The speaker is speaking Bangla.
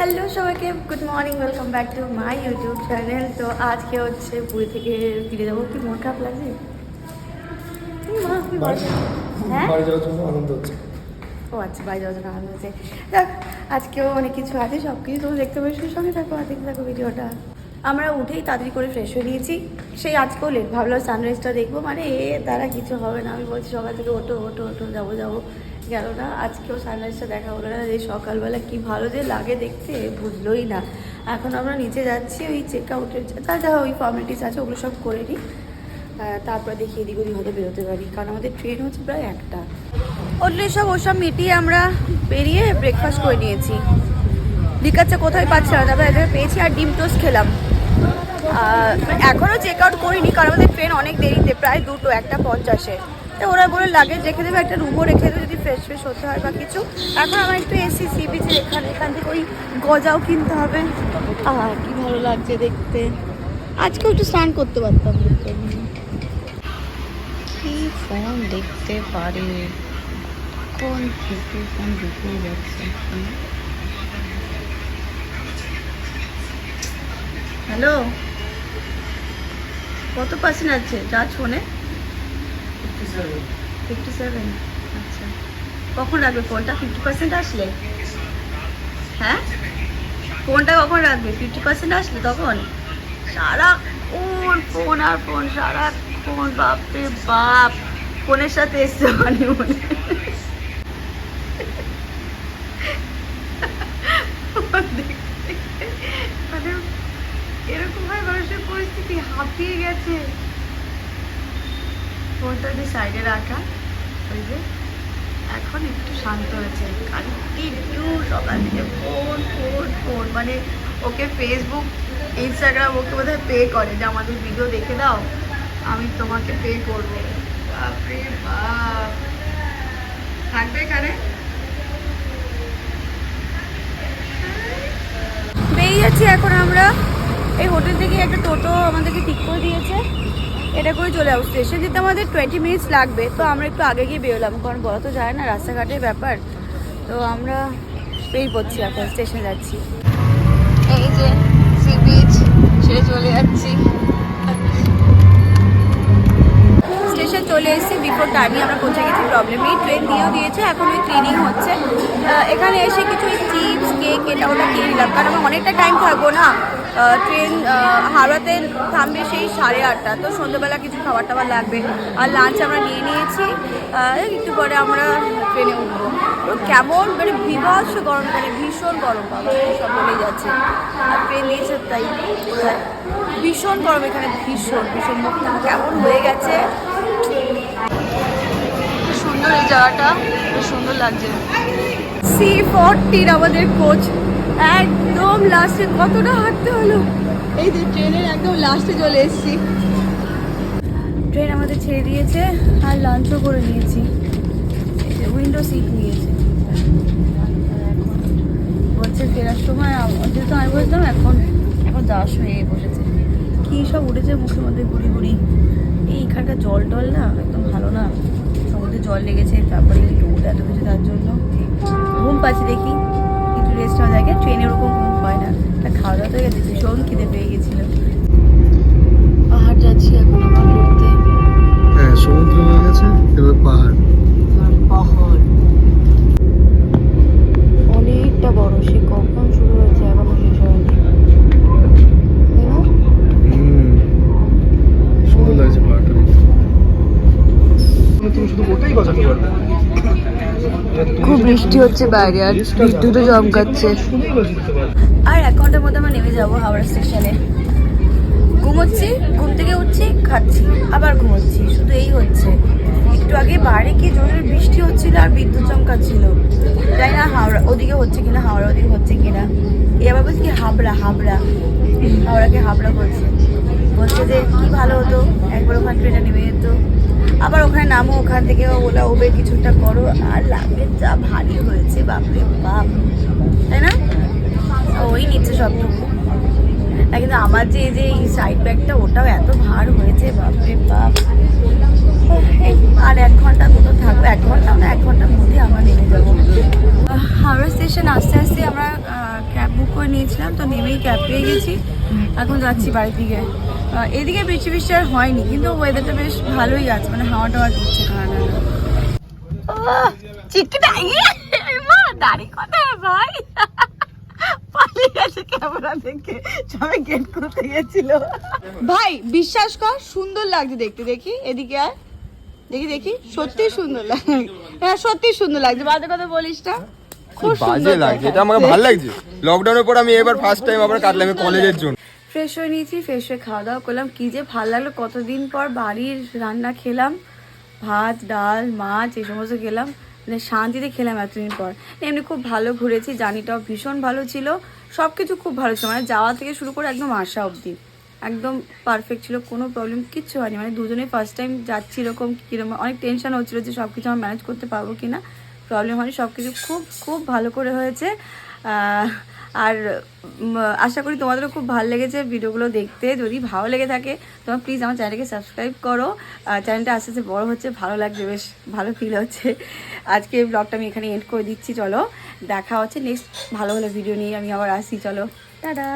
হ্যালো সবাইকে good morning, welcome back to my YouTube channel. তো আজকে হচ্ছে পুরী থেকে ফিরে যাবো। কি মন খারাপ লাগছে? হ্যাঁ, বাড়ি যাওয়ার জন্য আনন্দ হচ্ছে। ও আচ্ছা, বাড়ি যাওয়ার জন্য আনন্দ হচ্ছে। দেখ, আজকেও অনেক কিছু আছে, সব কিছু তোমরা দেখতে পাচ্ছ। সঙ্গে থাকো আর দেখতে থাকো ভিডিওটা। আমরা উঠেই তাড়াতাড়ি করে ফ্রেশ হয়ে নিয়েছি। সেই আজকেও লেট, ভাবলাম সানরাইজটা দেখবো, মানে দ্বারা কিছু হবে না। আমি বলছি সকাল থেকে ওঠো ওঠো ওঠো, যাবো যাবো, গেল না। আজকেও সানরাইজটা দেখা হলো না। এই সকালবেলা কি ভালো যে লাগে দেখতে, বুঝলোই না। এখন আমরা নিচে যাচ্ছি, ওই চেক আউটের যা ওই ফর্মালিটিস আছে ওগুলো সব করে নিই, তারপরে দেখি এদিক ওদিক হয়তো বেরোতে পারি, কারণ আমাদের ট্রেন হচ্ছে প্রায় 1টা। ওগুলো সব ওসব মিটিয়ে আমরা বেরিয়ে ব্রেকফাস্ট করে নিয়েছি। লিকারটা কোথায় পাচ্ছি না, তারপরে এখানে পেয়েছি আর ডিম টোস্ট খেলাম। এখনও চেক আউট করিনি, কারণ আমাদের ট্রেন অনেক দেরিতে, প্রায় 2টো, 1:50-এ। তো ওরা বলে লাগেজ রেখে দেবে, একটা রুমও রেখে দেবে যদি ফ্রেশ ফ্রেশ হতে হয় বা কিছু। এখন আমার একটু এসি সি বিচের এখান থেকে ওই গজাও কিনতে হবে। কি ভালো লাগছে দেখতে। আজকেও একটু স্নান করতে পারতাম। কি ফোন দেখতে পারে, কোন থেকে ফোন ঢুকে যাচ্ছে। হ্যালো, কত পার্সেন্ট আছে চার্জ ফোনে? 57। আচ্ছা, কখন রাখবে ফোনটা? 50% আসলে? হ্যাঁ, ফোনটা কখন রাখবে? 50% আসলে তখন? সারাক্ষণ ফোন আর ফোন, সারাক্ষণ, বাপরে বাপ। ফোনের সাথে এসছে মানে মনে মানে এরকম হয় মানুষের পরিস্থিতি, হাঁপিয়ে গেছে। ফোনটা যে সাইডে রাখা, ওই যে এখন একটু শান্ত হয়েছে। কন্টিনিউ সকাল থেকে ফোন ফোন ফোন, মানে ওকে ফেসবুক ইনস্টাগ্রাম ওকে বোধহয় পে করে যে আমাদের ভিডিও দেখে দাও, আমি তোমাকে পে করবো। বাপরে বাপ। থাকবে এখানে, বেরিয়ে যাচ্ছি এখন আমরা। এই হোটেল থেকে একটা টোটো আমাদেরকে ঠিক করে দিয়েছে, এটা করে চলে যাবো। স্টেশন যেতে আমাদের 20 মিনিটস লাগবে, তো আমরা একটু আগে গিয়ে বেরোলাম, কারণ বলা তো যায় না রাস্তাঘাটের ব্যাপার। তো আমরা বেরিয়ে পড়ছি, এখন স্টেশন যাচ্ছি। এই যে সি বিচ ছেড়ে চলে যাচ্ছি। স্টেশন চলে এসেছি, বিফোর টার্নিং আমরা পৌঁছে গেছি। প্রবলেম এই ট্রেন দিয়েও দিয়েছে, এখন ওই ক্লিনিং হচ্ছে। এখানে এসে কিছু চিপস কেক এটা ওটা কিনে নিলাম, কারণ আমরা অনেকটা টাইম থাকবো না। ট্রেন হাওড়াতে থামবে সেই 8:30, তো সন্ধ্যেবেলা কিছু খাবার টাবার লাগবে। আর লাঞ্চ আমরা নিয়ে নিয়েছি, একটু পরে আমরা ট্রেনে উঠবো। কেমন মানে বিভৎস গরম, মানে ভীষণ গরম, বাবা সব বলেই যাচ্ছে। আর ট্রেন দিয়েছে তাই ভীষণ গরম এখানে, ভীষণ ভীষণ। মুখটা কেমন হয়ে গেছে। সুন্দর এই জায়গাটা, বেশ সুন্দর লাগছে। C14 আমাদের কোচ, একদম লাস্টে। কতটা হাঁটতে হলো, এই যে ট্রেনের একদম লাস্টে চলে এসেছি। ট্রেন আমাদের ছেড়ে দিয়েছে আর লাঞ্চও করে নিয়েছি। উইন্ডো সিট নিয়েছে। বলছে ফেরার সময়, যেহেতু আমি বলতাম এখন যাওয়ার সময় বসেছে। কী সব উঠেছে মুখের মধ্যে গুড়ি গুড়ি। এইখানকার জল টল না একদম ভালো না, সমুদ্রে জল লেগেছে, তারপরে রোদ এত কিছু, তার জন্য ঘুম পাচ্ছি। দেখি একটু রেস্ট হওয়া যায়, ট্রেনে ওরকম ঘুম হয় না। তা খাওয়া দাওয়া তো গেছে, ভীষণ খিদে পেয়ে গেছিলো। পাহাড় যাচ্ছি এখন আমার ঘুরতে। হ্যাঁ, সমুদ্র হয়ে গেছে, এবার পাহাড়। পাহাড় অনেকটা বড়, সে কখন শুরু হয়েছে এখনো শেষ হয়নি। সুন্দর লাগছে পাহাড়টা দেখতে। তুমি শুধু ওটাই বাজাতে পারবে। খুব বৃষ্টি হচ্ছে বাইরে, আর বিদ্যুৎও চমকাচ্ছে। আর 1 ঘন্টার মধ্যে আমরা নেমে যাবো হাওড়া স্টেশনে। ঘুমোচ্ছি, ঘুম থেকে উঠছি, খাচ্ছি, আবার ঘুমোচ্ছি, শুধু এই হচ্ছে। একটু আগে বাইরে কি জোরের বৃষ্টি হচ্ছিল আর বিদ্যুৎ চমকাচ্ছিল। জানি না হাওড়া ওদিকে হচ্ছে কিনা, হাওড়া ওদিকে হচ্ছে কিনা। এবার বলছি কি হাবড়া, হাওড়াকে হাবড়া বলছে যে কি ভালো হতো একবার ওখান ট্রেনে নেমে যেত, আবার ওখানে নামো, ওখান থেকে ওলা উবের কিছুটা করো। আর লাগবে যা ভারী হয়েছে, বাপরে বাপ, তাই না? ওই নিচ্ছে সবটুকু। কিন্তু আমার যে এই সাইড ব্যাগটা, ওটাও এত ভার হয়েছে, বাপরে বাপ। এই আর 1 ঘন্টার মতো থাকবো, 1 ঘন্টা না 1 ঘন্টার মধ্যে আমরা নেমে যাবো। হাওড়া স্টেশন আস্তে আস্তে আমরা ক্যাব বুক করে নিয়েছিলাম, তো নেমেই ক্যাব পেয়ে গেছি। এখন যাচ্ছি বাড়ির দিকে। এদিকে বৃষ্টি বৃষ্টি আর হয়নি, কিন্তু ওয়েদারটা বেশ ভালোই আছে, মানে হাওয়া টাওয়া দিচ্ছে ঠান্ডা। চিটকিটা মা দাড়ি কোথায় ভাই? পালিয়ে গেছে ক্যামেরা দেখে, সবাই গেট করতে গেছিল। ভাই বিশ্বাস কর সুন্দর লাগছে দেখতে, দেখি এদিকে আর দেখি সত্যি সুন্দর লাগে। হ্যাঁ সত্যি সুন্দর লাগছে, বাজে কথা বলিস না, খুব সুন্দর লাগছে। এটা আমাকে ভালো লাগছে। লকডাউনের পর আমি এবার ফার্স্ট টাইম আবার কাটলাম কলেজের জন্য। ফ্রেশ হয়ে নিয়েছি, ফ্রেশ হয়ে খাওয়া দাওয়া করলাম, কি যে ভালো লাগলো। কতদিন পর বাড়ির রান্না খেলাম, ভাত ডাল মাছ এই সমস্ত খেলাম, মানে শান্তিতে খেলাম এতদিন পর। এমনি খুব ভালো ঘুরেছি, জার্নিটাও ভীষণ ভালো ছিল, সব কিছু খুব ভালো ছিল, মানে যাওয়া থেকে শুরু করে একদম আসা অবধি একদম পারফেক্ট ছিল, কোনো প্রবলেম কিচ্ছু হয়নি। মানে দুজনে ফার্স্ট টাইম যাচ্ছি, এরকম কীরকম অনেক টেনশন হচ্ছিলো যে সব কিছু আমরা ম্যানেজ করতে পারবো কি না, প্রবলেম হয়নি, সব কিছু খুব খুব ভালো করে হয়েছে। আর আশা করি তোমাদেরও খুব ভালো লেগেছে ভিডিওগুলো দেখতে। যদি ভালো লেগে থাকে তোমরা প্লিজ আমার চ্যানেলকে সাবস্ক্রাইব করো। চ্যানেলটা আস্তে আস্তে বড়ো হচ্ছে, ভালো লাগছে, বেশ ভালো ফিল হচ্ছে। আজকে ব্লগটা আমি এখানে এন্ড করে দিচ্ছি, চলো দেখা হচ্ছে নেক্সট ভালো ভালো ভিডিও নিয়ে আমি আবার আসি, চলো টাটা।